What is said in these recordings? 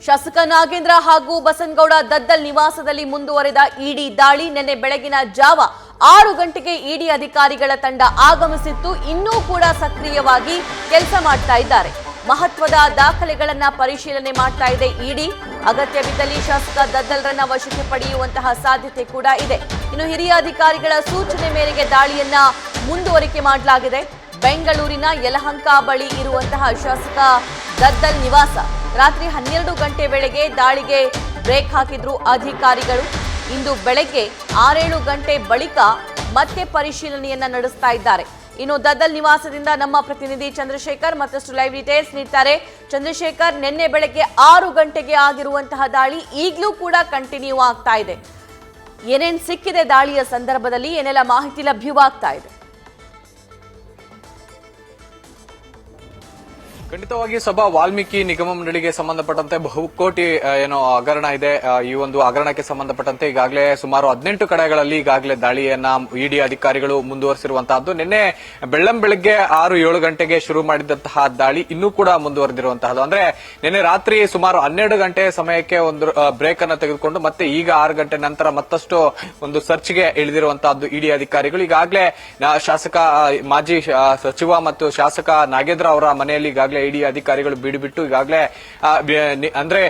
ಶಾಸಕ ನಾಗೇಂದ್ರ ಹಾಗೂ ಬಸನಗೌಡ ದದ್ದಲ್ ನಿವಾಸದಲ್ಲಿ ಮುಂದುವರೆದ ಇಡಿ ದಾಳಿ ನಿನ್ನೆ ಬೆಳಗಿನ ಜಾವ 6 ಗಂಟೆಗೆ ಇಡಿ ಅಧಿಕಾರಿಗಳ ತಂಡ ಆಗಮಿಸಿತ್ತು. ಇನ್ನೂ ಕೂಡ ಸಕ್ರಿಯವಾಗಿ ಕೆಲಸ ಮಾಡ್ತಾ ಇದ್ದಾರೆ. ಮಹತ್ವದ ದಾಖಲೆಗಳನ್ನ ಪರಿಶೀಲನೆ ಮಾಡ್ತಾ ಇದೆ ಇಡಿ. ಅಗತ್ಯವಿದ್ದಲ್ಲಿ ಶಾಸಕ ದದ್ದಲ್ರನ್ನ ವಶಕ್ಕೆ ಪಡೆಯುವಂತಹ ಸಾಧ್ಯತೆ ಕೂಡ ಇದೆ. ಇನ್ನು ಹಿರಿಯ ಅಧಿಕಾರಿಗಳ ಸೂಚನೆ ಮೇರೆಗೆ ದಾಳಿಯನ್ನ ಮುಂದುವರಿಕೆ ಮಾಡಲಾಗಿದೆ. ಬೆಂಗಳೂರಿನ ಯಲಹಂಕ ಬಳಿ ಇರುವಂತಹ ಶಾಸಕ ದದ್ದಲ್ ನಿವಾಸ ರಾತ್ರಿ 12 ಗಂಟೆ ವೇಳೆಗೆ ದಾಳಿಗೆ ಬ್ರೇಕ್ ಹಾಕಿದ್ರು ಅಧಿಕಾರಿಗಳು. ಇಂದು ಬೆಳಗ್ಗೆ 6-7 ಗಂಟೆ ಬಳಿಕ ಮತ್ತೆ ಪರಿಶೀಲನೆಯನ್ನ ನಡೆಸ್ತಾ ಇದ್ದಾರೆ. ಇನ್ನು ದದ್ದಲ್ ನಿವಾಸದಿಂದ ನಮ್ಮ ಪ್ರತಿನಿಧಿ ಚಂದ್ರಶೇಖರ್ ಮತ್ತಷ್ಟು ಲೈವ್ ಡೀಟೇಲ್ಸ್ ನೀಡ್ತಾರೆ. ಚಂದ್ರಶೇಖರ್, ನಿನ್ನೆ ಬೆಳಗ್ಗೆ 6 ಗಂಟೆಗೆ ಆಗಿರುವಂತಹ ದಾಳಿ ಈಗಲೂ ಕೂಡ ಕಂಟಿನ್ಯೂ ಆಗ್ತಾ ಇದೆ. ಏನೇನ್ ಸಿಕ್ಕಿದೆ ದಾಳಿಯ ಸಂದರ್ಭದಲ್ಲಿ, ಏನೆಲ್ಲ ಮಾಹಿತಿ ಲಭ್ಯವಾಗ್ತಾ ಇದೆ? ಖಂಡಿತವಾಗಿ ಸಭಾ ವಾಲ್ಮೀಕಿ ನಿಗಮ ಮಂಡಳಿಗೆ ಸಂಬಂಧಪಟ್ಟಂತೆ ಬಹುಕೋಟಿ ಹಗರಣ ಇದೆ. ಈ ಒಂದು ಹಗರಣಕ್ಕೆ ಸಂಬಂಧಪಟ್ಟಂತೆ ಈಗಾಗಲೇ ಸುಮಾರು 18 ಕಡೆಗಳಲ್ಲಿ ಈಗಾಗಲೇ ದಾಳಿಯನ್ನ ಇಡಿ ಅಧಿಕಾರಿಗಳು ಮುಂದುವರಿಸಿರುವಂತಹದ್ದು. ನಿನ್ನೆ ಬೆಳ್ಳಂಬೆಳಗ್ಗೆ 6-7 ಗಂಟೆಗೆ ಶುರು ಮಾಡಿದಂತಹ ದಾಳಿ ಇನ್ನೂ ಕೂಡ ಮುಂದುವರೆದಿರುವಂತಹದ್ದು. ಅಂದ್ರೆ ನಿನ್ನೆ ರಾತ್ರಿ ಸುಮಾರು 12 ಗಂಟೆ ಸಮಯಕ್ಕೆ ಒಂದು ಬ್ರೇಕ್ ಅನ್ನು ತೆಗೆದುಕೊಂಡು ಮತ್ತೆ ಈಗ 6 ಗಂಟೆ ನಂತರ ಮತ್ತಷ್ಟು ಒಂದು ಸರ್ಚ್ಗೆ ಇಳಿದಿರುವಂತಹದ್ದು ಇಡಿ ಅಧಿಕಾರಿಗಳು. ಈಗಾಗಲೇ ಶಾಸಕ ಮಾಜಿ ಸಚಿವ ಮತ್ತು ಶಾಸಕ ನಾಗೇಂದ್ರ ಅವರ ಮನೆಯಲ್ಲಿ ಈಗಾಗಲೇ ಇಡಿ ಅಧಿಕಾರಿಗಳು ಬೀಡುಬಿಟ್ಟು ಈಗಾಗಲೇ ಅಂದ್ರೆ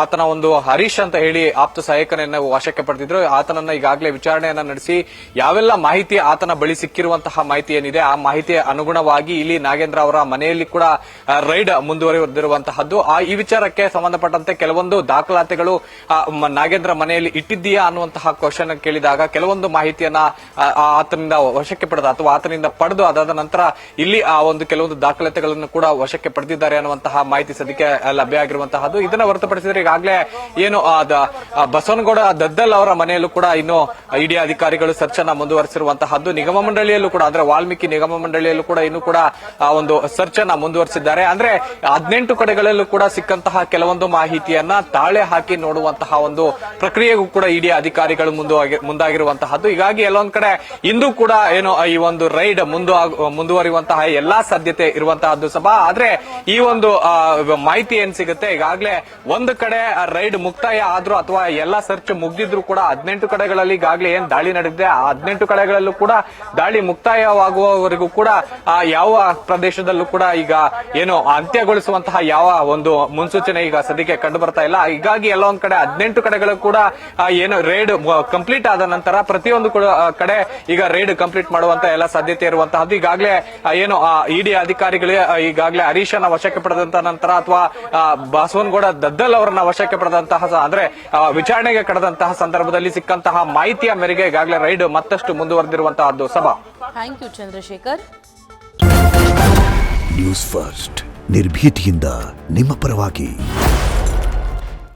ಆತನ ಒಂದು ಹರೀಶ್ ಅಂತ ಹೇಳಿ ಆಪ್ತ ಸಹಾಯಕನನ್ನ ವಶಕ್ಕೆ ಪಡೆದಿದ್ರು. ಆತನನ್ನ ಈಗಾಗಲೇ ವಿಚಾರಣೆಯನ್ನ ನಡೆಸಿ ಯಾವೆಲ್ಲ ಮಾಹಿತಿ ಆತನ ಬಳಿ ಸಿಕ್ಕಿರುವಂತಹ ಮಾಹಿತಿ ಏನಿದೆ ಆ ಮಾಹಿತಿಯ ಅನುಗುಣವಾಗಿ ಇಲ್ಲಿ ನಾಗೇಂದ್ರ ಅವರ ಮನೆಯಲ್ಲಿ ಕೂಡ ರೈಡ್ ಮುಂದುವರೆದಿರುವಂತಹದ್ದು. ಈ ವಿಚಾರಕ್ಕೆ ಸಂಬಂಧಪಟ್ಟಂತೆ ಕೆಲವೊಂದು ದಾಖಲಾತಿಗಳು ನಾಗೇಂದ್ರ ಮನೆಯಲ್ಲಿ ಇಟ್ಟಿದ್ದೀಯಾ ಅನ್ನುವಂತಹ ಕ್ವಶನ್ ಕೇಳಿದಾಗ ಕೆಲವೊಂದು ಮಾಹಿತಿಯನ್ನ ಆತನಿಂದ ವಶಕ್ಕೆ ಪಡೆದ ಅಥವಾ ಆತನಿಂದ ಪಡೆದು ಅದಾದ ನಂತರ ಇಲ್ಲಿ ಆ ಒಂದು ಕೆಲವೊಂದು ದಾಖಲಾತಿಗಳನ್ನು ಕೂಡ ವಶಕ್ಕೆ ಪಡೆದಿದ್ದಾರೆ ಅನ್ನುವಂತಹ ಮಾಹಿತಿ ಸದ್ಯಕ್ಕೆ ಲಭ್ಯ ಆಗಿರುವಂತಹದ್ದು. ಇದನ್ನ ಹೊರತುಪಡಿಸಿದ್ರೆ ಈಗಾಗಲೇ ಏನು ಬಸವನಗೌಡ ದದ್ದಲ್ ಅವರ ಮನೆಯಲ್ಲೂ ಕೂಡ ಇನ್ನು ಇಡಿ ಅಧಿಕಾರಿಗಳು ಸರ್ಚ್ ಅನ್ನ ಮುಂದುವರೆಸಿರುವಂತಹದ್ದು. ನಿಗಮ ಮಂಡಳಿಯಲ್ಲೂ ಕೂಡ ಅಂದ್ರೆ ವಾಲ್ಮೀಕಿ ನಿಗಮ ಮಂಡಳಿಯಲ್ಲೂ ಕೂಡ ಇನ್ನು ಕೂಡ ಒಂದು ಸರ್ಚ್ ಅನ್ನ ಮುಂದುವರೆಸಿದ್ದಾರೆ. ಅಂದ್ರೆ 18 ಕಡೆಗಳಲ್ಲೂ ಕೂಡ ಸಿಕ್ಕಂತಹ ಕೆಲವೊಂದು ಮಾಹಿತಿಯನ್ನ ತಾಳೆ ಹಾಕಿ ನೋಡುವಂತಹ ಒಂದು ಪ್ರಕ್ರಿಯೆಗೂ ಕೂಡ ಇಡಿ ಅಧಿಕಾರಿಗಳು ಮುಂದಾಗಿರುವಂತಹದ್ದು. ಹೀಗಾಗಿ ಎಲ್ಲೊಂದ್ ಕಡೆ ಇಂದು ಕೂಡ ಏನು ಈ ಒಂದು ರೈಡ್ ಮುಂದುವರಿಯುವಂತಹ ಎಲ್ಲಾ ಸಾಧ್ಯತೆ ಇರುವಂತಹದ್ದು ಸಭಾ. ಆದ್ರೆ ಈ ಒಂದು ಮಾಹಿತಿ ಏನ್ ಸಿಗುತ್ತೆ, ಈಗಾಗಲೇ ಒಂದು ಕಡೆ ರೈಡ್ ಮುಕ್ತಾಯ ಆದ್ರೂ ಅಥವಾ ಎಲ್ಲಾ ಸರ್ಚ್ ಮುಗ್ದಿದ್ರು ಕೂಡ 18 ಕಡೆಗಳಲ್ಲಿ ಈಗಾಗಲೇ ಏನ್ ದಾಳಿ ನಡೆದಿದೆ ಆ 18 ಕಡೆಗಳಲ್ಲೂ ಕೂಡ ದಾಳಿ ಮುಕ್ತಾಯವಾಗುವವರೆಗೂ ಕೂಡ ಯಾವ ಪ್ರದೇಶದಲ್ಲೂ ಕೂಡ ಈಗ ಏನು ಅಂತ್ಯಗೊಳಿಸುವಂತಹ ಯಾವ ಒಂದು ಮುನ್ಸೂಚನೆ ಈಗ ಸದ್ಯಕ್ಕೆ ಕಂಡು ಬರ್ತಾ ಇಲ್ಲ. ಹೀಗಾಗಿ ಎಲ್ಲ ಒಂದ್ ಕಡೆ 18 ಕಡೆಗಳು ಕೂಡ ಏನು ರೈಡ್ ಕಂಪ್ಲೀಟ್ ಆದ ನಂತರ ಪ್ರತಿಯೊಂದು ಕಡೆ ಈಗ ರೈಡ್ ಕಂಪ್ಲೀಟ್ ಮಾಡುವಂತ ಎಲ್ಲ ಸಾಧ್ಯತೆ ಇರುವಂತಹದ್ದು. ಈಗಾಗಲೇ ಏನು ಇಡಿ ಅಧಿಕಾರಿಗಳು ಈಗಾಗಲೇ ಹರೀಶನ ವಶಕ್ಕೆ ಪಡೆದಂತ ನಂತರ ಅಥವಾ ಬಸವನಗೌಡ ದದ್ದಲ್ ಅವರನ್ನ ವಶಕ್ಕೆ ಪಡೆದಂತಹ ಅಂದ್ರೆ ವಿಚಾರಣೆಗೆ ಕರೆದಂತಹ ಸಂದರ್ಭದಲ್ಲಿ ಸಿಕ್ಕಂತಹ ಮಾಹಿತಿಯ ಮೇರೆಗೆ ಈಗಾಗಲೇ ರೈಡ್ ಮತ್ತಷ್ಟು ಮುಂದುವರೆದಿರುವಂತಹದ್ದು ಸಭಾ. Thank you Chandrashekar. News first ನಿರ್ಭೀತಿಯಿಂದ ನಿಮ್ಮ ಪರವಾಗಿ.